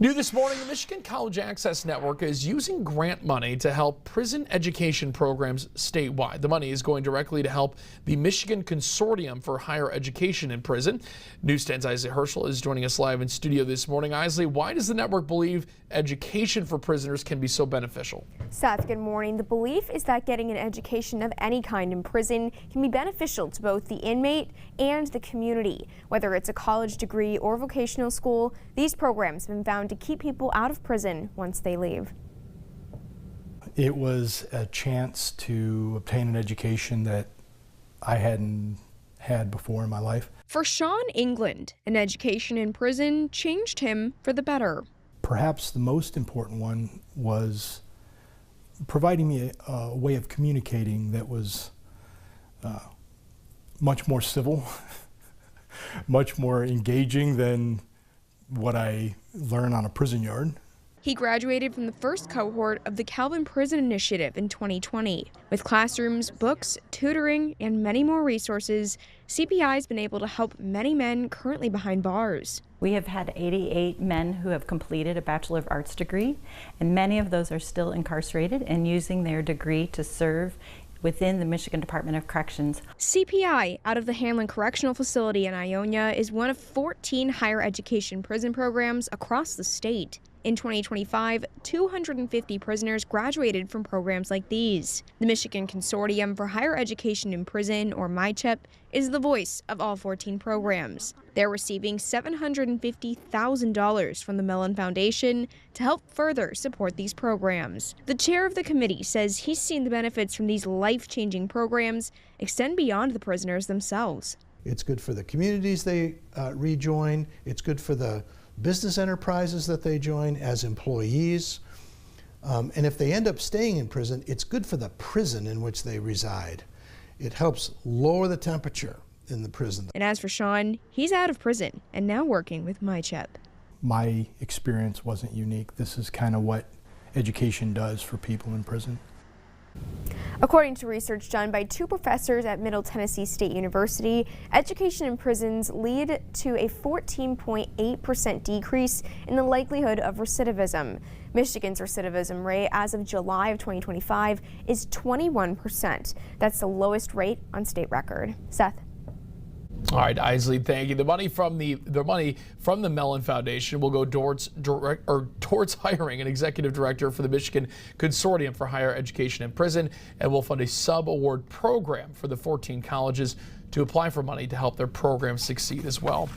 New this morning, the Michigan College Access Network is using grant money to help prison education programs statewide. The money is going directly to help the Michigan Consortium for Higher Education in Prison. News 10's Isley Herschel is joining us live in studio this morning. Isley, why does the network believe education for prisoners can be so beneficial? Seth, good morning. The belief is that getting an education of any kind in prison can be beneficial to both the inmate and the community. Whether it's a college degree or vocational school, these programs have been found to keep people out of prison once they leave. It was a chance to obtain an education that I hadn't had before in my life. For Sean England, an education in prison changed him for the better. Perhaps the most important one was providing me a way of communicating that was much more civil, much more engaging than what I learn on a prison yard. He graduated from the first cohort of the Calvin Prison Initiative in 2020. With classrooms, books, tutoring, and many more resources, CPI has been able to help many men currently behind bars. We have had 88 men who have completed a Bachelor of Arts degree, and many of those are still incarcerated and using their degree to serve within the Michigan Department of Corrections. CPI, out of the Hanlon Correctional Facility in Ionia, is one of 14 higher education prison programs across the state. In 2025, 250 prisoners graduated from programs like these. The Michigan Consortium for Higher Education in Prison, or MiCHEP, is the voice of all 14 programs. They're receiving $750,000 from the Mellon Foundation to help further support these programs. The chair of the committee says he's seen the benefits from these life-changing programs extend beyond the prisoners themselves. It's good for the communities they rejoin. It's good for the business enterprises that they join as employees. And if they end up staying in prison, it's good for the prison in which they reside. It helps lower the temperature in the prison. And as for Sean, he's out of prison and now working with MiCHEP. My experience wasn't unique. This is kind of what education does for people in prison. According to research done by two professors at Middle Tennessee State University, education in prisons lead to a 14.8% decrease in the likelihood of recidivism. Michigan's recidivism rate as of July of 2025 is 21%. That's the lowest rate on state record. Seth. All right, Isley, thank you. The money from the Mellon Foundation will go towards hiring an executive director for the Michigan Consortium for Higher Education in Prison, and will fund a sub-award program for the 14 colleges to apply for money to help their programs succeed as well.